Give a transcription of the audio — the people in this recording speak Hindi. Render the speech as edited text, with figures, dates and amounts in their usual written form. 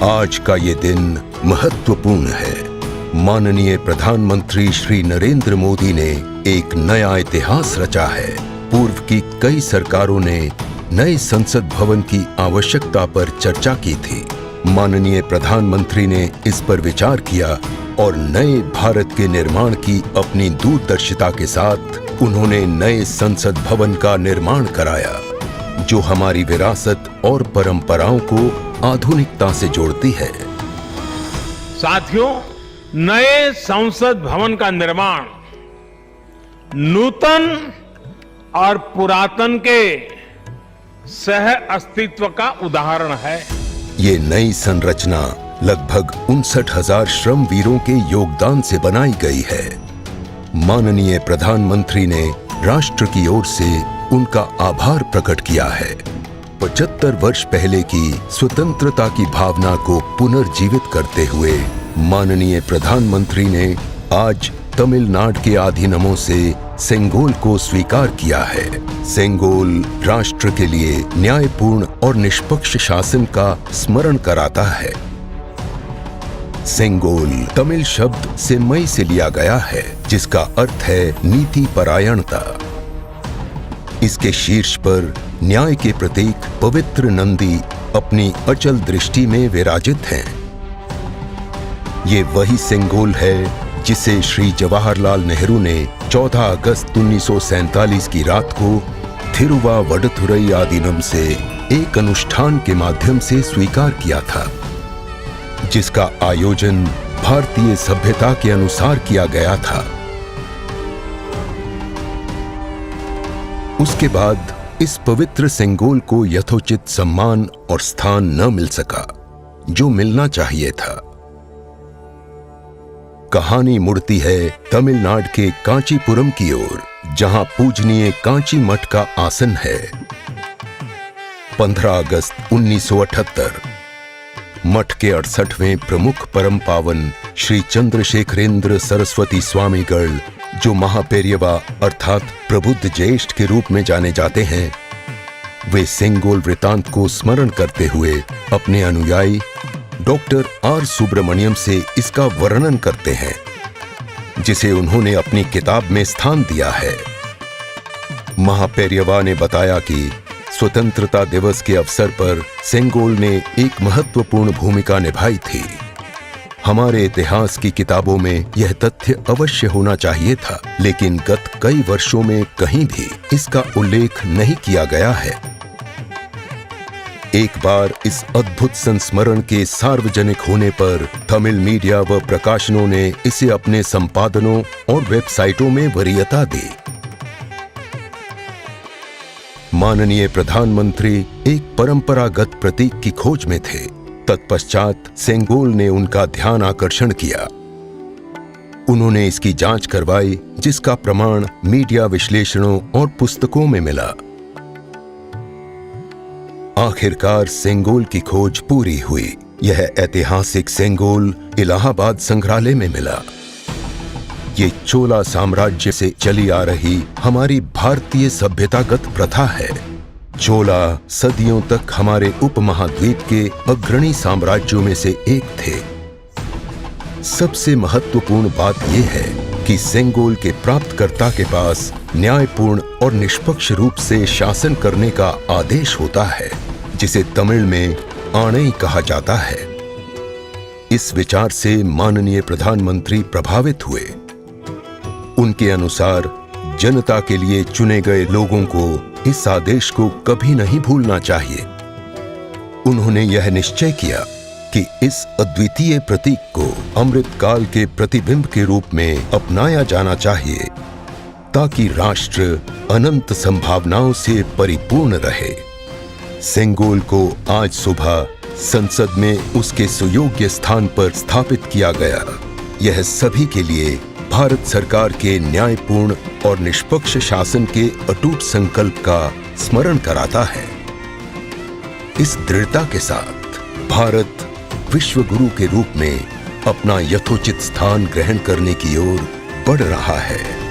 आज का ये दिन महत्वपूर्ण है। माननीय प्रधानमंत्री श्री नरेंद्र मोदी ने एक नया इतिहास रचा है। पूर्व की कई सरकारों ने नए संसद भवन की आवश्यकता पर चर्चा की थी। माननीय प्रधानमंत्री ने इस पर विचार किया और नए भारत के निर्माण की अपनी दूरदर्शिता के साथ उन्होंने नए संसद भवन का निर्माण कराया, जो हमारी विरासत और परंपराओं को आधुनिकता से जोड़ती है। साथियों, नए संसद भवन का निर्माण नूतन और पुरातन के सह अस्तित्व का उदाहरण है। ये नई संरचना लगभग 59,000 श्रमवीरों के योगदान से बनाई गई है। माननीय प्रधानमंत्री ने राष्ट्र की ओर से उनका आभार प्रकट किया है। 75 वर्ष पहले की स्वतंत्रता की भावना को पुनर्जीवित करते हुए माननीय प्रधानमंत्री ने आज तमिलनाडु के अधीनमों से सेंगोल को स्वीकार किया है। सेंगोल राष्ट्र के लिए न्यायपूर्ण और निष्पक्ष शासन का स्मरण कराता है। सेंगोल तमिल शब्द सेम्मई से लिया गया है, जिसका अर्थ है नीति परायणता। इसके शीर्ष पर न्याय के प्रतीक पवित्र नंदी अपनी अचल दृष्टि में विराजित हैं। ये वही सेंगोल है जिसे श्री जवाहरलाल नेहरू ने 14 अगस्त 1947 की रात को थिरुवावडथुरई आदीनम से एक अनुष्ठान के माध्यम से स्वीकार किया था, जिसका आयोजन भारतीय सभ्यता के अनुसार किया गया था। उसके बाद इस पवित्र सेंगोल को यथोचित सम्मान और स्थान न मिल सका, जो मिलना चाहिए था। कहानी मुड़ती है तमिलनाडु के कांचीपुरम की ओर, जहां पूजनीय कांची मठ का आसन है। 15 अगस्त 1978 मठ के 68वें प्रमुख परम पावन श्री चंद्रशेखरेंद्र सरस्वती स्वामीगढ़, जो महापेरियवा अर्थात प्रबुद्ध ज्येष्ठ के रूप में जाने जाते हैं, वे सेंगोल वृतांत को स्मरण करते हुए अपने अनुयायी डॉक्टर आर सुब्रमण्यम से इसका वर्णन करते हैं, जिसे उन्होंने अपनी किताब में स्थान दिया है। महापेरियवा ने बताया कि स्वतंत्रता दिवस के अवसर पर सेंगोल ने एक महत्वपूर्ण भूमिका निभाई थी। हमारे इतिहास की किताबों में यह तथ्य अवश्य होना चाहिए था, लेकिन गत कई वर्षों में कहीं भी इसका उल्लेख नहीं किया गया है। एक बार इस अद्भुत संस्मरण के सार्वजनिक होने पर तमिल मीडिया व प्रकाशनों ने इसे अपने संपादनों और वेबसाइटों में वरीयता दी। माननीय प्रधानमंत्री एक परंपरागत प्रतीक की खोज में थे। तत्पश्चात सेंगोल ने उनका ध्यान आकर्षण किया। उन्होंने इसकी जांच करवाई, जिसका प्रमाण मीडिया विश्लेषणों और पुस्तकों में मिला। आखिरकार सेंगोल की खोज पूरी हुई। यह ऐतिहासिक सेंगोल इलाहाबाद संग्रहालय में मिला। ये चोला साम्राज्य से चली आ रही हमारी भारतीय सभ्यतागत प्रथा है। चोला सदियों तक हमारे उपमहाद्वीप के अग्रणी साम्राज्यों में से एक थे। सबसे महत्वपूर्ण बात यह है कि सेंगोल के प्राप्तकर्ता के पास न्यायपूर्ण और निष्पक्ष रूप से शासन करने का आदेश होता है, जिसे तमिल में आणई कहा जाता है। इस विचार से माननीय प्रधानमंत्री प्रभावित हुए। उनके अनुसार जनता के लिए चुने गए लोगों को इस आदेश को कभी नहीं भूलना चाहिए। उन्होंने यह निश्चय किया कि इस अद्वितीय प्रतीक को अमृतकाल के प्रतिबिंब के रूप में अपनाया जाना चाहिए, ताकि राष्ट्र अनंत संभावनाओं से परिपूर्ण रहे। सेंगोल को आज सुबह संसद में उसके सुयोग्य स्थान पर स्थापित किया गया। यह सभी के लिए भारत सरकार के न्यायपूर्ण और निष्पक्ष शासन के अटूट संकल्प का स्मरण कराता है। इस दृढ़ता के साथ भारत विश्व गुरु के रूप में अपना यथोचित स्थान ग्रहण करने की ओर बढ़ रहा है।